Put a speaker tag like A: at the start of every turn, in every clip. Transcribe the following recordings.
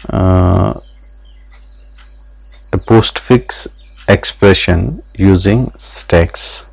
A: a postfix expression using stacks.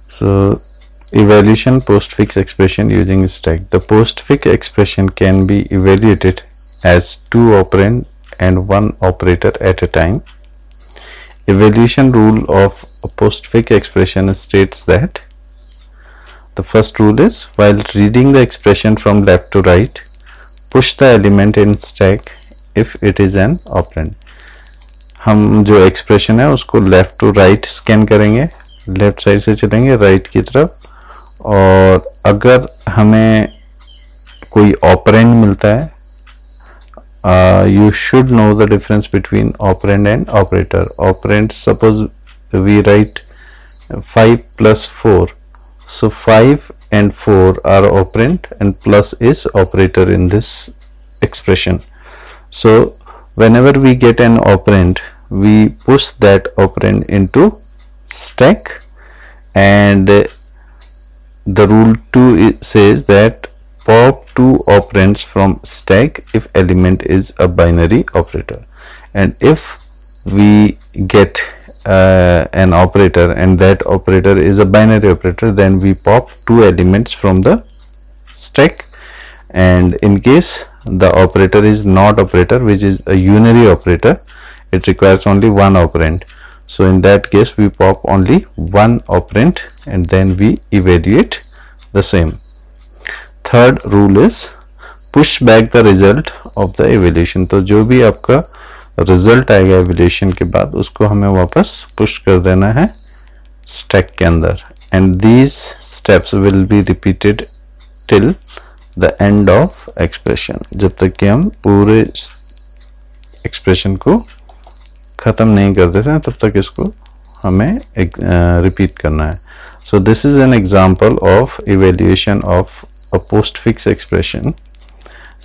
A: So evaluation postfix expression using stack. The postfix expression can be evaluated as 2 operand and 1 operator at a time. Evaluation rule of a postfix expression states that the first rule is, while reading the expression from left to right, push the element in stack if it is an operand. हम जो expression है उसको left to right scan करेंगे, left side से चलेंगे right की तरफ, और अगर हमें कोई ऑपरेंड मिलता है, you should know the difference between operand and operator. Operand, suppose we write 5 plus 4, so 5 and 4 are operand and plus is operator in this expression. So whenever we get an operand, we push that operand into stack, and the rule 2 says that pop 2 operands from stack if element is a binary operator. And if we get an operator and that operator is a binary operator, then we pop 2 elements from the stack. And in case the operator is not operator, which is a unary operator, it requires only 1 operand. So in that case we pop only 1 operand and then we evaluate the same. Third rule is push back the result of the evaluation. तो जो भी आपका result आएगा evolution के बाद उसको हमें वापस पुश कर देना है स्टैक के अंदर. And these steps will be repeated till the end of expression, जब तक कि हम पूरे एक्सप्रेशन को ख़त्म नहीं कर देते हैं तब तक इसको हमें रिपीट करना है. So this is an example of evaluation of a postfix expression.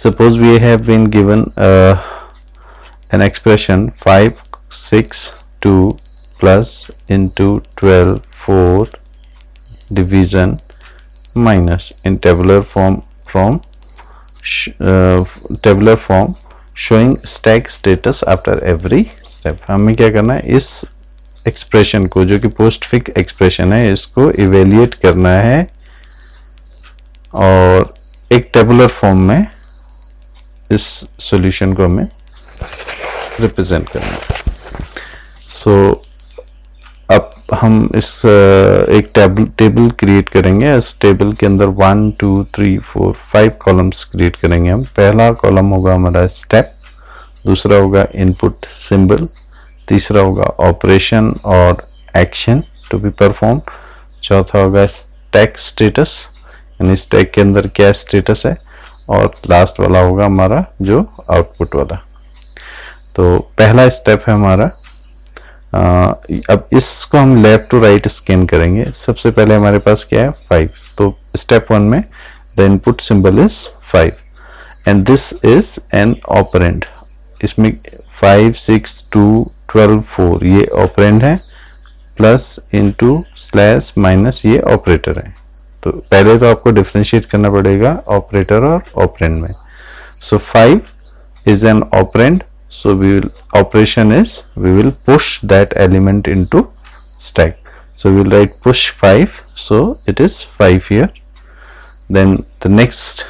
A: Suppose we have been given an expression 5 6 2 plus into 12 4 division minus in tabular form from tabular form showing stack status after every step. हमें क्या करना है, इस expression को जो कि postfix expression है इसको इवेल्यूएट करना है और एक टेबुलर फॉर्म में इस सॉल्यूशन को हमें रिप्रेजेंट करना है. सो अब हम इस एक टेबल क्रिएट करेंगे. इस टेबल के अंदर 1 2 3 4 5 कॉलम्स क्रिएट करेंगे हम. पहला कॉलम होगा हमारा स्टेप, दूसरा होगा इनपुट सिंबल, तीसरा होगा ऑपरेशन और एक्शन टू बी परफॉर्म, चौथा होगा स्टैक स्टेटस यानी स्टैक के अंदर क्या स्टेटस है, और लास्ट वाला होगा हमारा जो आउटपुट वाला. तो पहला स्टेप है हमारा. अब इसको हम लेफ्ट टू राइट स्कैन करेंगे. सबसे पहले हमारे पास क्या है 5. तो स्टेप 1 में the input symbol is 5 and this is an operand. इसमें 5 6 2 12 4 ये ऑपरेंड है, प्लस इनटू स्लैश माइनस ये ऑपरेटर है. तो पहले तो आपको डिफरेंशिएट करना पड़ेगा ऑपरेटर और ऑपरेंड में. So 5 is an operand, so we will operation is we will push that element into stack. So we will write push 5, so it is 5 here. Then the next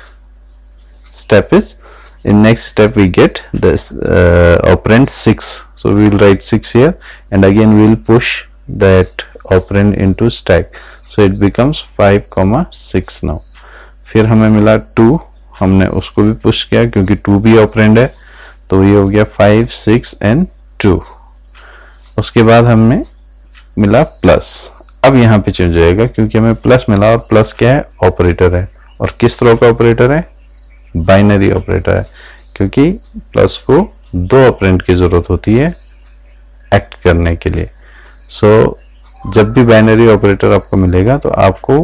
A: step is, in next step we get this operand 6, so we will write 6 here and again we will push that operand into stack, so it becomes 5,6 now. फिर हमें मिला 2, हमने उसको भी push किया क्योंकि 2 भी operand है, तो ये हो गया 5 6 एंड 2. उसके बाद हमें मिला प्लस. अब यहाँ पे चेंज जाएगा क्योंकि हमें प्लस मिला और प्लस क्या है ऑपरेटर है, और किस तरह का ऑपरेटर है बाइनरी ऑपरेटर है, क्योंकि प्लस को 2 ऑपरेंड की जरूरत होती है एक्ट करने के लिए. सो जब भी बाइनरी ऑपरेटर आपको मिलेगा तो आपको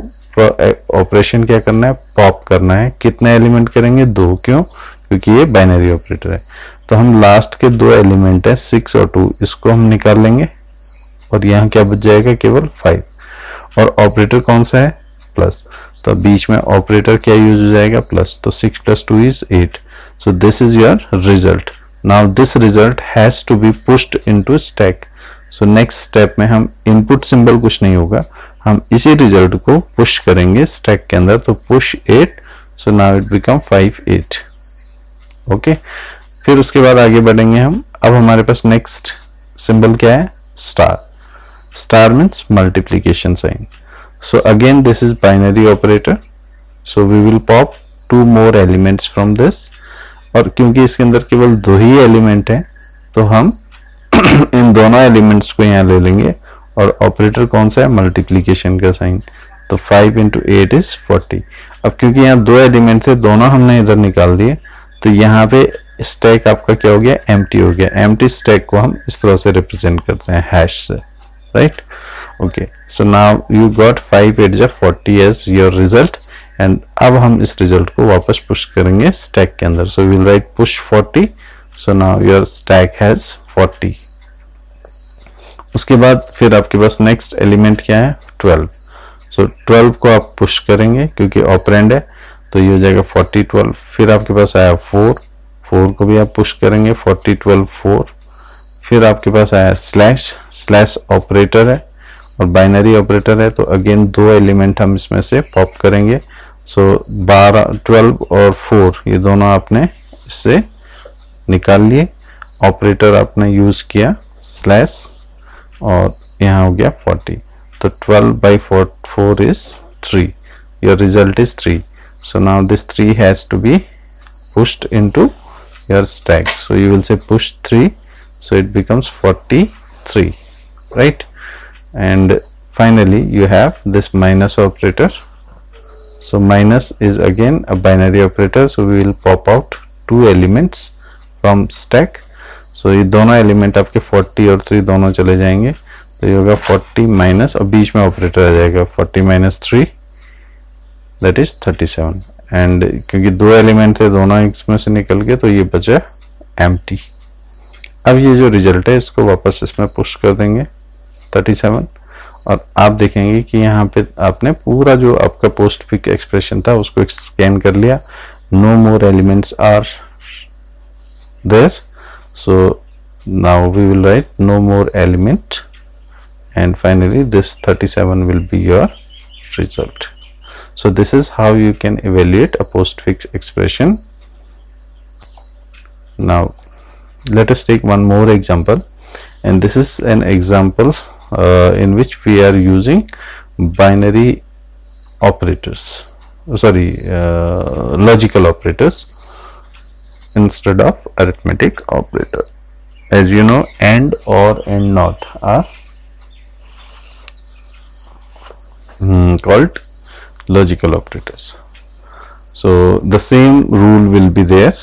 A: ऑपरेशन क्या करना है, पॉप करना है. कितने एलिमेंट करेंगे 2, क्यों, क्योंकि ये बाइनरी ऑपरेटर है. तो हम लास्ट के 2 एलिमेंट है 6 और 2, इसको हम निकाल लेंगे और यहाँ क्या बच जाएगा केवल 5. और ऑपरेटर कौन सा है प्लस, तो बीच में ऑपरेटर क्या यूज हो जाएगा, प्लस, तो 6 + 2 = 8. So this is your result. Now this result has to be pushed into stack. So next step में हम input symbol कुछ नहीं होगा, हम इसी result को push करेंगे stack के अंदर, तो push 8. So now it become 5 8. Okay, फिर उसके बाद आगे बढ़ेंगे हम. अब हमारे पास नेक्स्ट सिंबल क्या है, star. Star means multiplication sign. So again this is binary operator. So we will pop 2 more elements from this. और क्योंकि इसके अंदर केवल 2 ही एलिमेंट है, तो हम इन दोनों एलिमेंट्स को यहाँ ले लेंगे. और ऑपरेटर कौन सा है, मल्टीप्लीकेशन का साइन. तो 5 × 8 = 40. अब क्योंकि यहाँ 2 एलिमेंट थे, दोनों हमने इधर निकाल दिए, तो यहाँ पे स्टैक आपका क्या हो गया, एम्प्टी हो गया. एम्प्टी स्टैक को हम इस तरह से रिप्रेजेंट करते हैं हैश से, right. Okay, so now you got 5 8 = 40 as your result. And अब हम इस रिजल्ट को वापस पुश करेंगे स्टैक के अंदर. So will write push 40. So now your stack has 40. उसके बाद फिर आपके पास नेक्स्ट एलिमेंट क्या है, 12. सो 12 को आप पुश करेंगे क्योंकि ऑपरेंड है, तो ये हो जाएगा 40 12. फिर आपके पास आया 4 को भी आप पुश करेंगे, 40 12 4. फिर आपके पास आया स्लैश ऑपरेटर है और बाइनरी ऑपरेटर है, तो अगेन 2 एलिमेंट हम इसमें से पॉप करेंगे. सो 12 और 4 ये दोनों आपने इससे निकाल लिए. ऑपरेटर आपने यूज किया स्लैश और यहाँ हो गया 40. तो 12/4 is 3. Your result is 3. So now this 3 has to be pushed into your stack. So you will say push 3. So it becomes 43, right? And finally you have this minus operator. So minus is again a binary operator. So we will pop out 2 elements from stack. So ये दोनों element आपके 40 और 3 दोनों चले जाएंगे, तो ये होगा 40 माइनस और बीच में ऑपरेटर आ जाएगा 40 - 3 दैट इज 37. एंड क्योंकि 2 एलिमेंट थे दोनों इसमें से निकल के, तो ये बचा एम्प्टी. अब ये जो रिजल्ट है इसको वापस इसमें पुश कर देंगे 37. और आप देखेंगे कि यहाँ पे आपने पूरा जो आपका पोस्ट फिक एक्सप्रेशन था उसको स्कैन कर लिया. No more elements are there. So now we will write no more element. And finally this 37 will be your result. So this is how you can evaluate a postfix expression. Now let us take one more example, and this is an example in which we are using binary operators, logical operators instead of arithmetic operator. As you know, AND, OR and NOT are called logical operators. So the same rule will be there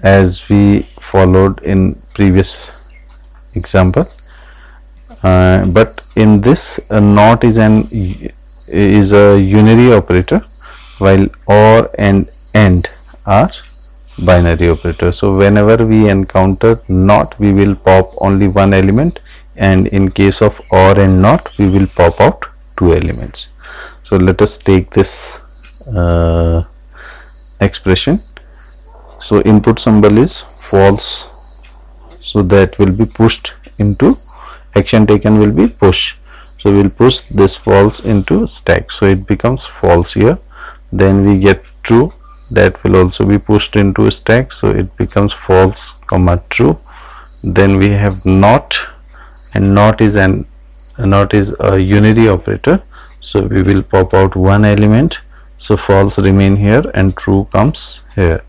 A: as we followed in previous example, but in this NOT is a unary operator, while OR and AND are binary operator. So whenever we encounter NOT, we will pop only one element, and in case of OR and NOT, we will pop out 2 elements. So let us take this expression. So input symbol is false, so that will be pushed into, action taken will be push. So we'll push this false into stack, so it becomes false here. Then we get true, that will also be pushed into stack, so it becomes false comma true. Then we have NOT, and NOT is a unary operator, so we will pop out one element. So false remain here and true comes here,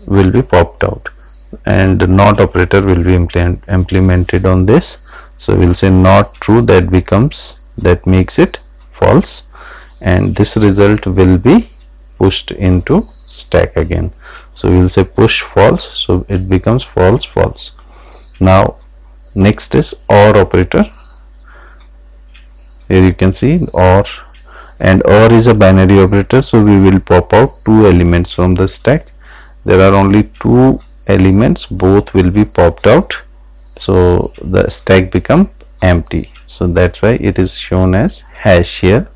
A: will be popped out, and the NOT operator will be implemented on this. So we'll say not true, that makes it false, and this result will be pushed into stack again. So we'll say push false, so it becomes false false. Now next is OR operator. Here you can see OR, and OR is a binary operator, so we will pop out 2 elements from the stack. There are only 2 elements, both will be popped out, so the stack become empty. so that's why it is shown as hash here.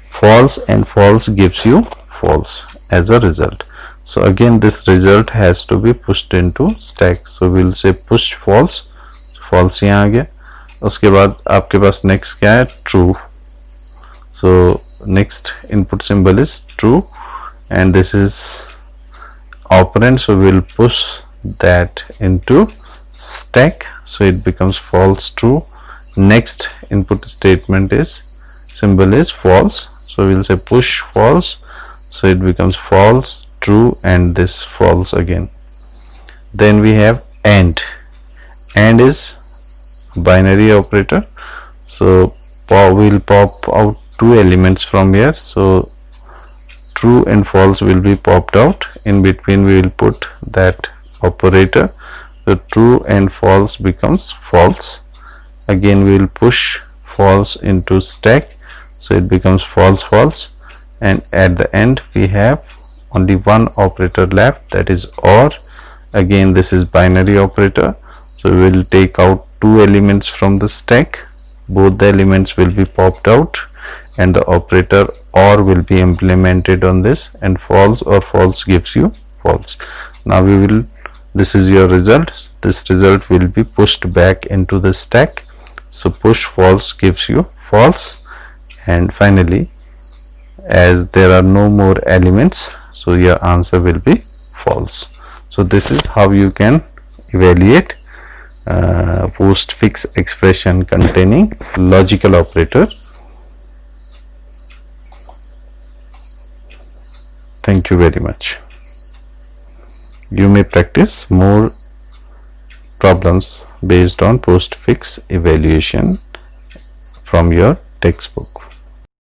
A: False and false gives you false as a result. So again this result has to be pushed into stack, so we'll say push false, false यहाँ आ गया. उसके बाद आपके पास next क्या है, true. So next input symbol is true and this is operand, so we'll push that into stack, so it becomes false true. Next input statement is symbol is false, so we'll say push false, so it becomes false true and this false again. Then we have AND. AND is binary operator, so we'll pop out two elements from here, so true and false will be popped out. In between we will put that operator, so true and false becomes false. Again we will push false into stack, so it becomes false false, and at the end we have only one operator left, that is OR. Again this is binary operator, so we will take out two elements from the stack, both the elements will be popped out and the operator OR will be implemented on this, and false or false gives you false. Now we will, this is your result, this result will be pushed back into the stack, so push false gives you false, and finally as there are no more elements, so your answer will be false. So this is how you can evaluate postfix expression containing logical operator. Thank you very much. You may practice more problems based on postfix evaluation from your textbook.